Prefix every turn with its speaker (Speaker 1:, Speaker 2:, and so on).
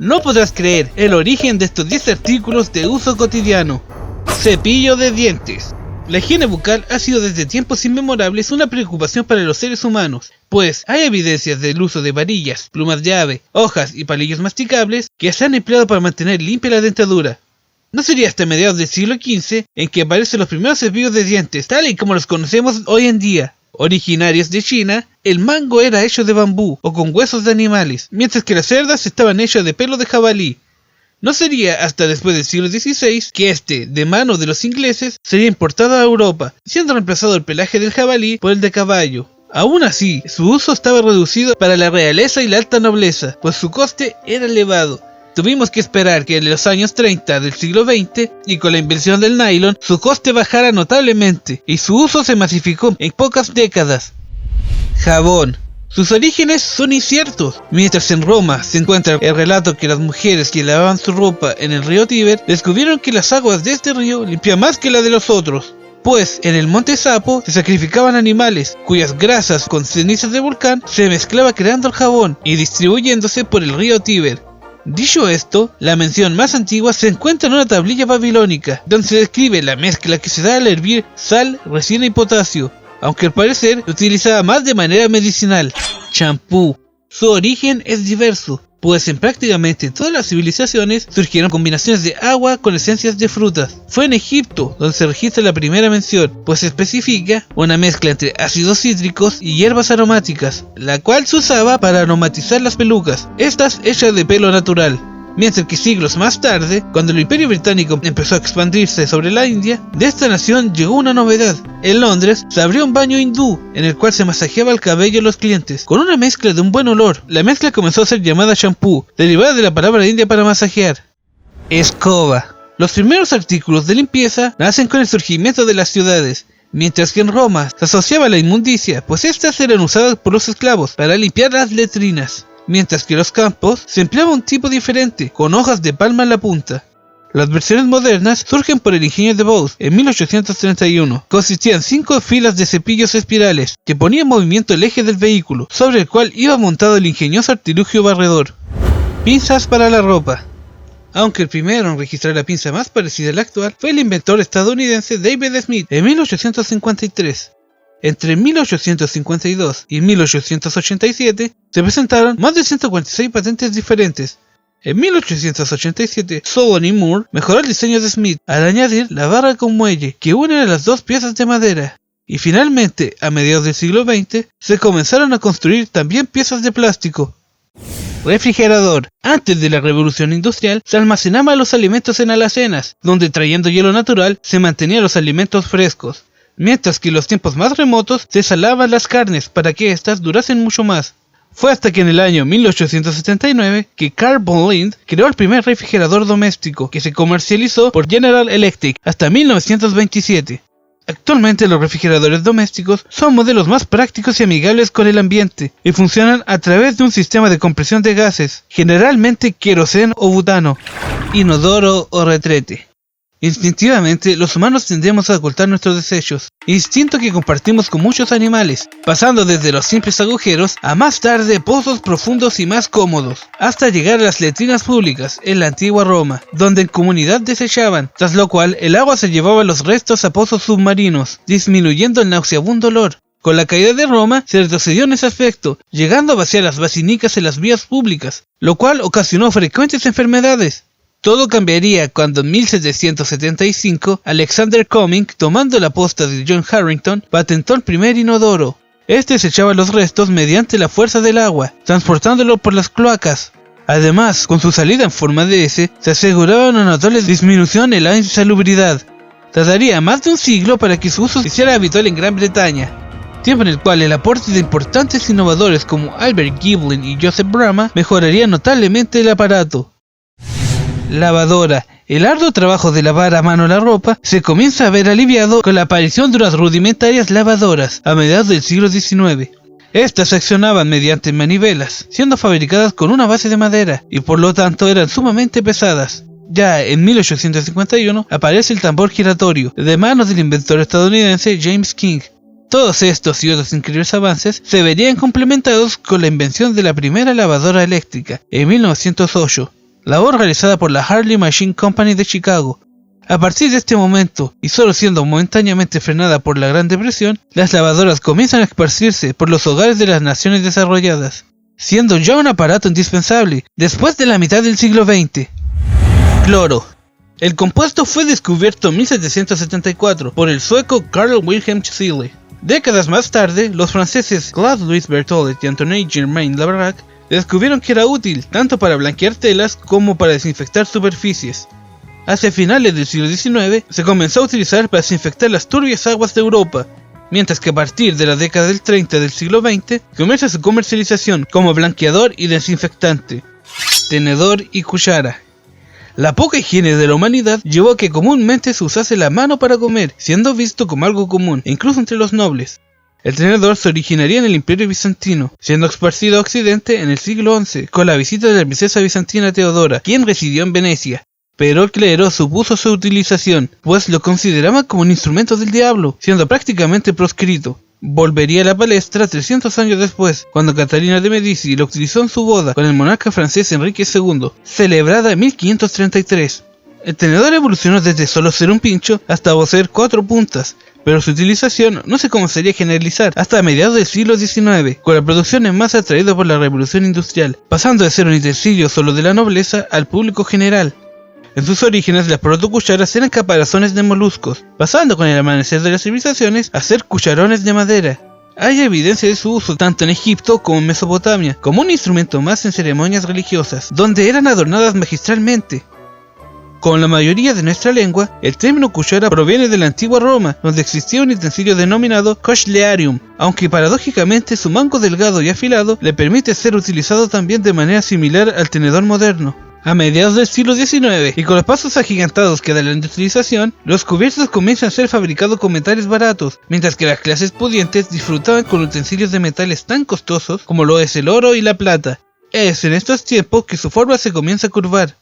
Speaker 1: No podrás creer el origen de estos 10 artículos de uso cotidiano. Cepillo de dientes. La higiene bucal ha sido desde tiempos inmemorables una preocupación para los seres humanos, pues hay evidencias del uso de varillas, plumas de ave, hojas y palillos masticables que se han empleado para mantener limpia la dentadura. No sería hasta mediados del siglo XV en que aparecen los primeros cepillos de dientes, tal y como los conocemos hoy en día. Originarios de China, el mango era hecho de bambú o con huesos de animales, mientras que las cerdas estaban hechas de pelo de jabalí. No sería hasta después del siglo XVI que de mano de los ingleses, sería importado a Europa, siendo reemplazado el pelaje del jabalí por el de caballo. Aún así, su uso estaba reducido para la realeza y la alta nobleza, pues su coste era elevado. Tuvimos que esperar que en los años 30 del siglo XX, y con la invención del nylon, su coste bajara notablemente, y su uso se masificó en pocas décadas. Jabón. Sus orígenes son inciertos. Mientras en Roma se encuentra el relato que las mujeres que lavaban su ropa en el río Tíber descubrieron que las aguas de este río limpian más que la de los otros, pues en el monte Sapo se sacrificaban animales cuyas grasas con cenizas de volcán se mezclaba creando el jabón y distribuyéndose por el río Tíber. Dicho esto, la mención más antigua se encuentra en una tablilla babilónica, donde se describe la mezcla que se da al hervir sal, resina y potasio, aunque al parecer se utilizaba más de manera medicinal. Champú. Su origen es diverso, pues en prácticamente todas las civilizaciones surgieron combinaciones de agua con esencias de frutas. Fue en Egipto donde se registra la primera mención, pues se especifica una mezcla entre ácidos cítricos y hierbas aromáticas, la cual se usaba para aromatizar las pelucas, estas hechas de pelo natural. Mientras que siglos más tarde, cuando el Imperio Británico empezó a expandirse sobre la India, de esta nación llegó una novedad. En Londres se abrió un baño hindú, en el cual se masajeaba el cabello a los clientes, con una mezcla de un buen olor. La mezcla comenzó a ser llamada shampoo, derivada de la palabra india para masajear. Escoba. Los primeros artículos de limpieza nacen con el surgimiento de las ciudades, mientras que en Roma se asociaba a la inmundicia, pues estas eran usadas por los esclavos para limpiar las letrinas. Mientras que en los campos se empleaba un tipo diferente, con hojas de palma en la punta. Las versiones modernas surgen por el ingenio de Bose en 1831. Consistían 5 filas de cepillos espirales que ponían en movimiento el eje del vehículo, sobre el cual iba montado el ingenioso artilugio barredor. Pinzas para la ropa. Aunque el primero en registrar la pinza más parecida a la actual fue el inventor estadounidense David Smith en 1853. Entre 1852 y 1887 se presentaron más de 146 patentes diferentes. En 1887, Solon y Moore mejoró el diseño de Smith al añadir la barra con muelle que une a las dos piezas de madera. Y finalmente, a mediados del siglo XX, se comenzaron a construir también piezas de plástico. Refrigerador. Antes de la revolución industrial, se almacenaban los alimentos en alacenas, donde trayendo hielo natural se mantenían los alimentos frescos. Mientras que en los tiempos más remotos se salaban las carnes para que éstas durasen mucho más. Fue hasta que en el año 1879 que Carl von Lindt creó el primer refrigerador doméstico, que se comercializó por General Electric hasta 1927. Actualmente los refrigeradores domésticos son modelos más prácticos y amigables con el ambiente, y funcionan a través de un sistema de compresión de gases, generalmente queroseno o butano, inodoro o retrete. Instintivamente, los humanos tendemos a ocultar nuestros desechos, instinto que compartimos con muchos animales, pasando desde los simples agujeros a más tarde pozos profundos y más cómodos, hasta llegar a las letrinas públicas en la antigua Roma, donde en comunidad desechaban, tras lo cual el agua se llevaba los restos a pozos submarinos, disminuyendo el nauseabundo olor. Con la caída de Roma se retrocedió en ese aspecto, llegando a vaciar las basilicas en las vías públicas, lo cual ocasionó frecuentes enfermedades. Todo cambiaría cuando en 1775 Alexander Cumming, tomando la posta de John Harrington, patentó el primer inodoro. Este se echaba los restos mediante la fuerza del agua, transportándolo por las cloacas. Además, con su salida en forma de S, se aseguraba una notable disminución en la insalubridad. Tardaría más de un siglo para que su uso se hiciera habitual en Gran Bretaña, tiempo en el cual el aporte de importantes innovadores como Albert Giblin y Joseph Bramah mejoraría notablemente el aparato. Lavadora. El arduo trabajo de lavar a mano la ropa se comienza a ver aliviado con la aparición de unas rudimentarias lavadoras a mediados del siglo XIX. Estas se accionaban mediante manivelas, siendo fabricadas con una base de madera y por lo tanto eran sumamente pesadas. Ya en 1851 aparece el tambor giratorio de manos del inventor estadounidense James King. Todos estos y otros increíbles avances se verían complementados con la invención de la primera lavadora eléctrica en 1908. labor realizada por la Harley Machine Company de Chicago. A partir de este momento, y solo siendo momentáneamente frenada por la Gran Depresión, las lavadoras comienzan a esparcirse por los hogares de las naciones desarrolladas, siendo ya un aparato indispensable después de la mitad del siglo XX. Cloro. El compuesto fue descubierto en 1774 por el sueco Carl Wilhelm Scheele. Décadas más tarde, los franceses Claude Louis Berthollet y Antoine Germain Labrac descubrieron que era útil tanto para blanquear telas como para desinfectar superficies. Hacia finales del siglo XIX se comenzó a utilizar para desinfectar las turbias aguas de Europa, mientras que a partir de la década del 30 del siglo XX comienza su comercialización como blanqueador y desinfectante. Tenedor y cuchara. La poca higiene de la humanidad llevó a que comúnmente se usase la mano para comer, siendo visto como algo común, incluso entre los nobles. El tenedor se originaría en el Imperio Bizantino, siendo esparcido a Occidente en el siglo XI, con la visita de la princesa bizantina Teodora, quien residió en Venecia. Pero el clero supuso su utilización, pues lo consideraba como un instrumento del diablo, siendo prácticamente proscrito. Volvería a la palestra 300 años después, cuando Catalina de Medici lo utilizó en su boda con el monarca francés Enrique II, celebrada en 1533. El tenedor evolucionó desde solo ser un pincho hasta poseer 4 puntas, pero su utilización no se comenzaría a generalizar hasta mediados del siglo XIX, con la producción en masa traída por la Revolución Industrial, pasando de ser un utensilio solo de la nobleza al público general. En sus orígenes, las protocucharas eran caparazones de moluscos, pasando con el amanecer de las civilizaciones a ser cucharones de madera. Hay evidencia de su uso tanto en Egipto como en Mesopotamia, como un instrumento más en ceremonias religiosas, donde eran adornadas magistralmente. Como la mayoría de nuestra lengua, el término cuchara proviene de la antigua Roma, donde existía un utensilio denominado cochlearium, aunque paradójicamente su mango delgado y afilado le permite ser utilizado también de manera similar al tenedor moderno. A mediados del siglo XIX, y con los pasos agigantados que da la industrialización, los cubiertos comienzan a ser fabricados con metales baratos, mientras que las clases pudientes disfrutaban con utensilios de metales tan costosos como lo es el oro y la plata. Es en estos tiempos que su forma se comienza a curvar.